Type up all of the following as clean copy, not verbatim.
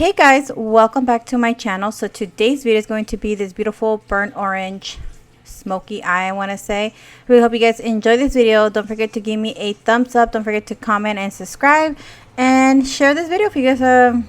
Hey guys, welcome back to my channel. So today's video is going to be this beautiful burnt orange smoky eye, I want to say. Really hope you guys enjoy this video. Don't forget to give me a thumbs up. Don't forget to comment and subscribe and share this video if you guys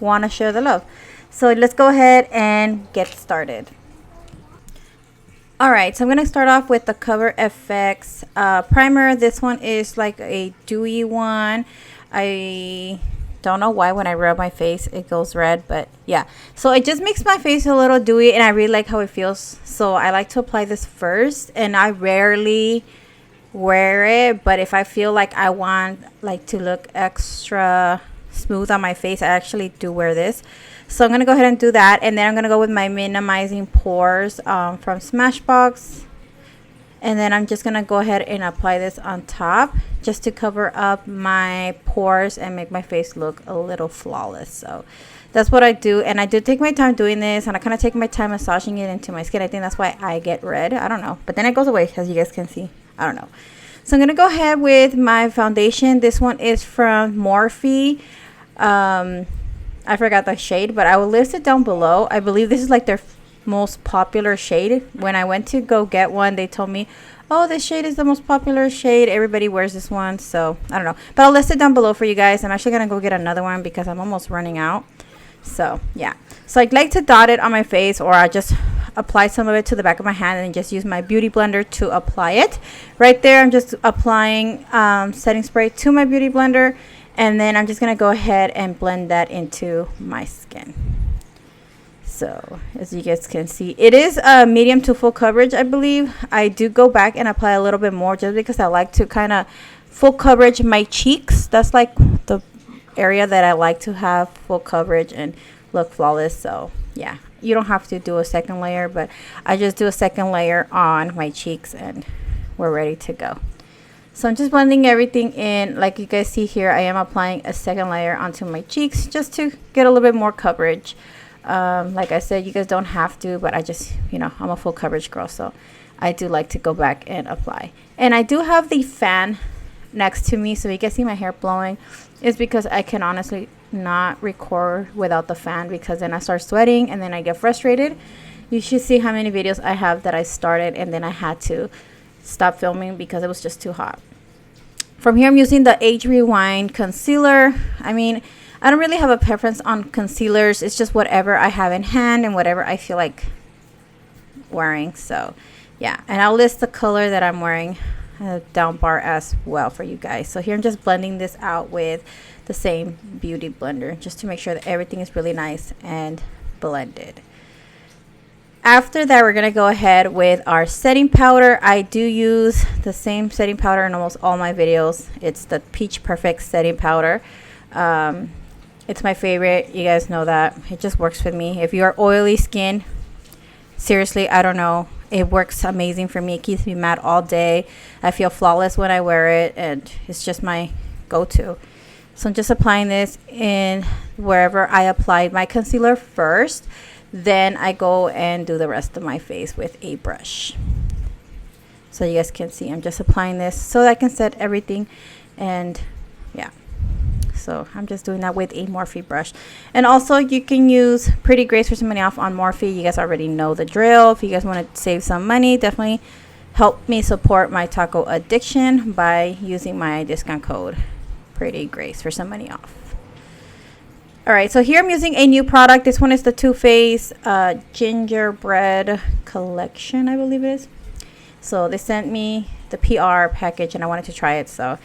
want to share the love. So let's go ahead and get started. Alright, so I'm going to start off with the Cover FX primer. This one is like a dewy one. I don't know why when I rub my face it goes red, but yeah, so it just makes my face a little dewy and I really like how it feels. So I like to apply this first, and I rarely wear it, but if I feel like I want like to look extra smooth on my face, I actually do wear this. So I'm gonna go ahead and do that, and then I'm gonna go with my minimizing pores from Smashbox. And then I'm just gonna go ahead and apply this on top just to cover up my pores and make my face look a little flawless. So that's what I do, and I do take my time doing this, and I kind of take my time massaging it into my skin. I think that's why I get red. I don't know, but then it goes away, as you guys can see. I don't know. So I'm gonna go ahead with my foundation. This one is from Morphe. I forgot the shade, but I will list it down below. I believe this is like their most popular shade. When I went to go get one, they told me, oh, this shade is the most popular shade, everybody wears this one. So I don't know, but I'll list it down below for you guys. I'm actually gonna go get another one because I'm almost running out. So yeah, so I'd like to dot it on my face, or I just apply some of it to the back of my hand and just use my beauty blender to apply it. Right there, I'm just applying setting spray to my beauty blender, and then I'm just gonna go ahead and blend that into my skin. So as you guys can see, it is medium to full coverage, I believe. I do go back and apply a little bit more just because I like to kind of full coverage my cheeks. That's like the area that I like to have full coverage and look flawless. So yeah, you don't have to do a second layer, but I just do a second layer on my cheeks and we're ready to go. So I'm just blending everything in. Like you guys see here, I am applying a second layer onto my cheeks just to get a little bit more coverage. Like I said, you guys don't have to, but I just, you know, I'm a full coverage girl, so I do like to go back and apply. And I do have the fan next to me, so you can see my hair blowing. It's because I can honestly not record without the fan, because then I start sweating and then I get frustrated. You should see how many videos I have that I started and then I had to stop filming because it was just too hot. From here, I'm using the Age Rewind concealer. I mean, I don't really have a preference on concealers. It's just whatever I have in hand and whatever I feel like wearing. So yeah, and I'll list the color that I'm wearing down bar as well for you guys. So here I'm just blending this out with the same beauty blender just to make sure that everything is really nice and blended. After that, we're gonna go ahead with our setting powder. I do use the same setting powder in almost all my videos. It's the Peach Perfect setting powder. It's my favorite. You guys know that. It just works with me. If you are oily skin, seriously, I don't know, it works amazing for me. It keeps me matte all day. I feel flawless when I wear it, and it's just my go-to. So I'm just applying this in wherever I applied my concealer first. Then I go and do the rest of my face with a brush. So you guys can see I'm just applying this so that I can set everything, and yeah. So I'm just doing that with a Morphe brush. And also you can use prettygrace for some money off on Morphe. You guys already know the drill. If you guys want to save some money, definitely help me support my taco addiction by using my discount code prettygrace for some money off. Alright, so here I'm using a new product. This one is the Too Faced gingerbread collection, I believe it is. So they sent me the PR package and I wanted to try it. So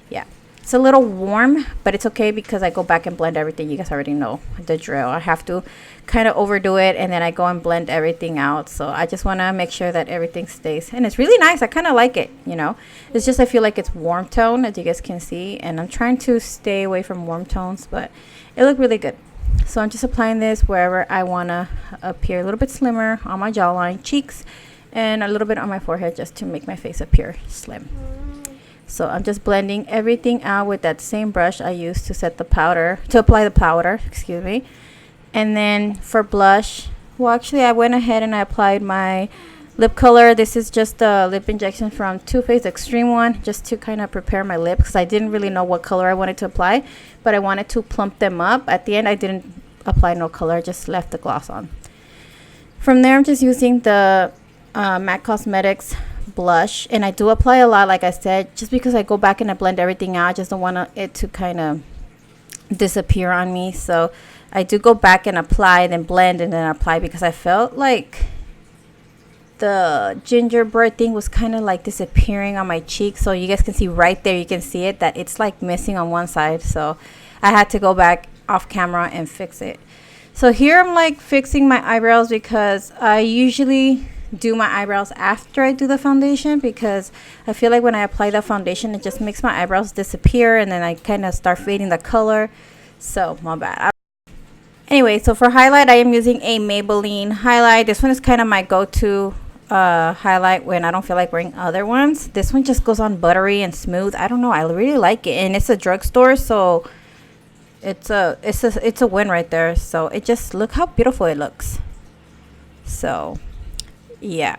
yeah, it's a little warm, but it's okay because I go back and blend everything. You guys already know the drill. I have to kind of overdo it, and then I go and blend everything out. So I just want to make sure that everything stays, and it's really nice. I kind of like it, you know. It's just I feel like it's warm tone, as you guys can see, and I'm trying to stay away from warm tones, but it looked really good. So I'm just applying this wherever I want to appear a little bit slimmer on my jawline, cheeks, and a little bit on my forehead just to make my face appear slim. So I'm just blending everything out with that same brush I used to set the powder, to apply the powder, excuse me. And then for blush, well, actually I went ahead and I applied my lip color. This is just a lip injection from Too Faced Extreme one, just to kind of prepare my lips, because I didn't really know what color I wanted to apply, but I wanted to plump them up. At the end, I didn't apply no color, just left the gloss on. From there, I'm just using the MAC Cosmetics blush, and I do apply a lot, like I said, just because I go back and I blend everything out. I just don't want it to kind of disappear on me, so I do go back and apply, then blend, and then apply, because I felt like the gingerbread thing was kind of like disappearing on my cheek. So you guys can see right there, you can see it, that it's like missing on one side, so I had to go back off camera and fix it. So here I'm like fixing my eyebrows, because I usually do my eyebrows after I do the foundation, because I feel like when I apply the foundation, it just makes my eyebrows disappear, and then I kind of start fading the color. So my bad. Anyway, so for highlight, I am using a Maybelline highlight. This one is kind of my go-to highlight when I don't feel like wearing other ones. This one just goes on buttery and smooth. I don't know, I really like it, and it's a drugstore, so it's a win right there. So it just, look how beautiful it looks. So yeah,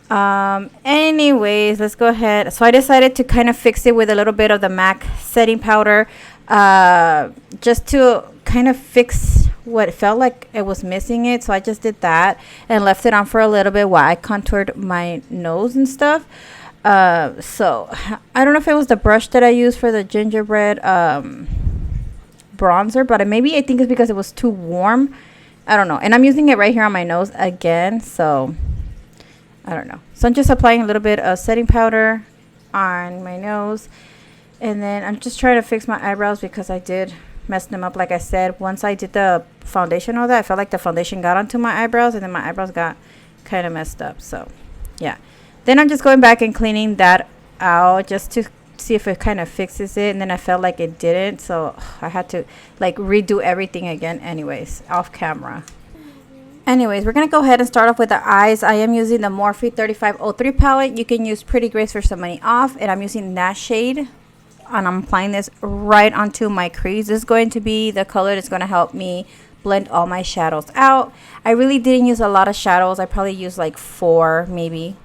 anyways, let's go ahead. So I decided to kind of fix it with a little bit of the MAC setting powder, just to kind of fix what felt like it was missing it. So I just did that and left it on for a little bit while I contoured my nose and stuff. So I don't know if it was the brush that I used for the gingerbread bronzer, but maybe I think it's because it was too warm. I don't know. And I'm using it right here on my nose again, so I don't know. So I'm just applying a little bit of setting powder on my nose, and then I'm just trying to fix my eyebrows, because I did mess them up. Like I said, once I did the foundation, all that, I felt like the foundation got onto my eyebrows, and then my eyebrows got kind of messed up. So yeah, then I'm just going back and cleaning that out, just to see if it kind of fixes it, and then I felt like it didn't, so I had to like redo everything again anyways, off camera. Anyways, we're gonna go ahead and start off with the eyes. I am using the Morphe 3503 palette. You can use PrettyGrace for some money off, and I'm using that shade, and I'm applying this right onto my crease. This is going to be the color that's going to help me blend all my shadows out. I really didn't use a lot of shadows. I probably used like 4, maybe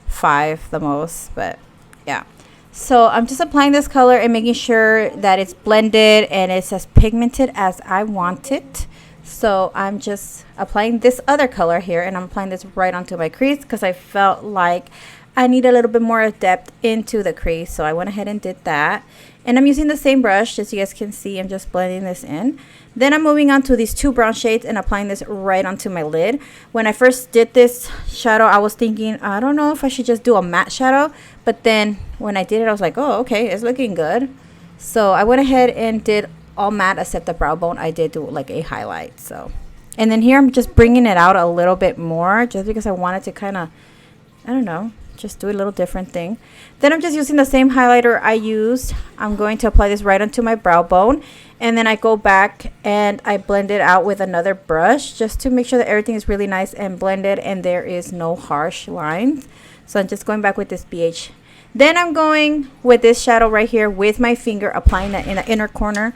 5 the most, but yeah. So I'm just applying this color and making sure that it's blended and it's as pigmented as I want it. So I'm just applying this other color here, and I'm applying this right onto my crease, because I felt like I need a little bit more depth into the crease. So I went ahead and did that. And I'm using the same brush, as you guys can see. I'm just blending this in. Then I'm moving on to these 2 brown shades and applying this right onto my lid. When I first did this shadow, I was thinking, I don't know if I should just do a matte shadow. But then when I did it, I was like, oh, okay, it's looking good. So I went ahead and did all matte except the brow bone. I did do like a highlight. So, and then here I'm just bringing it out a little bit more, just because I wanted to kind of, I don't know, just do a little different thing. Then I'm just using the same highlighter I used. I'm going to apply this right onto my brow bone, and then I go back and I blend it out with another brush, just to make sure that everything is really nice and blended and there is no harsh lines. So I'm just going back with this BH. Then I'm going with this shadow right here with my finger, applying that in the inner corner,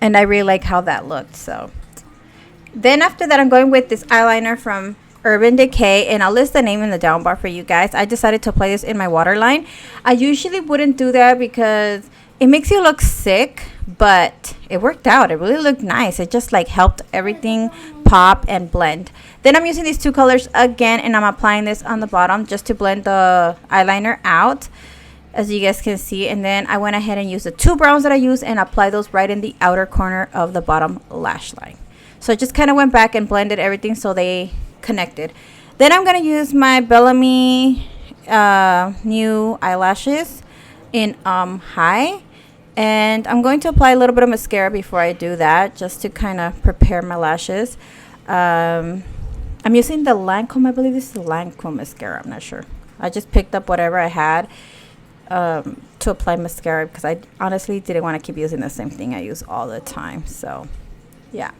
and I really like how that looked. So then after that, I'm going with this eyeliner from Urban Decay, and I'll list the name in the down bar for you guys. I decided to apply this in my waterline. I usually wouldn't do that because it makes you look sick, but it worked out. It really looked nice. It just like helped everything pop and blend. Then I'm using these 2 colors again, and I'm applying this on the bottom just to blend the eyeliner out, as you guys can see. And then I went ahead and used the 2 browns that I used and applied those right in the outer corner of the bottom lash line. So I just kind of went back and blended everything so they connected. Then I'm going to use my Bellamy new eyelashes in high, and I'm going to apply a little bit of mascara before I do that, just to kind of prepare my lashes. I'm using the Lancome. I believe this is the Lancome mascara. I'm not sure. I just picked up whatever I had to apply mascara, because I honestly didn't want to keep using the same thing I use all the time. So yeah.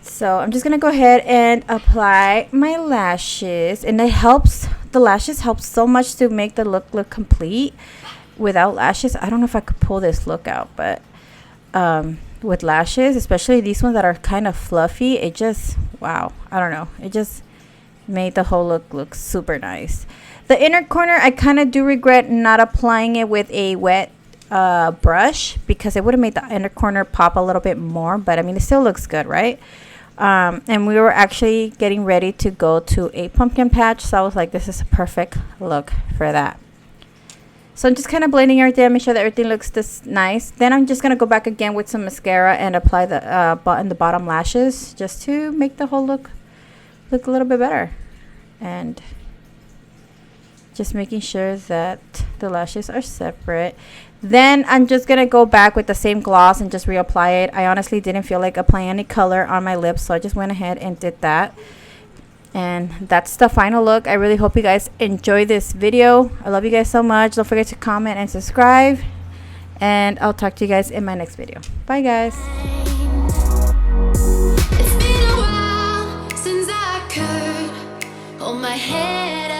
So I'm just going to go ahead and apply my lashes, and it helps, the lashes help so much to make the look complete. Without lashes, I don't know if I could pull this look out, but with lashes, especially these ones that are kind of fluffy. It just, wow, I don't know, it just made the whole look super nice. The inner corner, I kind of do regret not applying it with a wet brush, because it would have made the inner corner pop a little bit more, but I mean, it still looks good, right? And we were actually getting ready to go to a pumpkin patch, so I was like, this is a perfect look for that. So I'm just kind of blending everything, make sure that everything looks this nice. Then I'm just gonna go back again with some mascara and apply the bottom lashes, just to make the whole look a little bit better. And just making sure that the lashes are separate. Then I'm just gonna go back with the same gloss and just reapply it. I honestly didn't feel like applying any color on my lips, so I just went ahead and did that. And that's the final look. I really hope you guys enjoy this video. I love you guys so much. Don't forget to comment and subscribe, and I'll talk to you guys in my next video. Bye guys. It's been a while since I could hold my head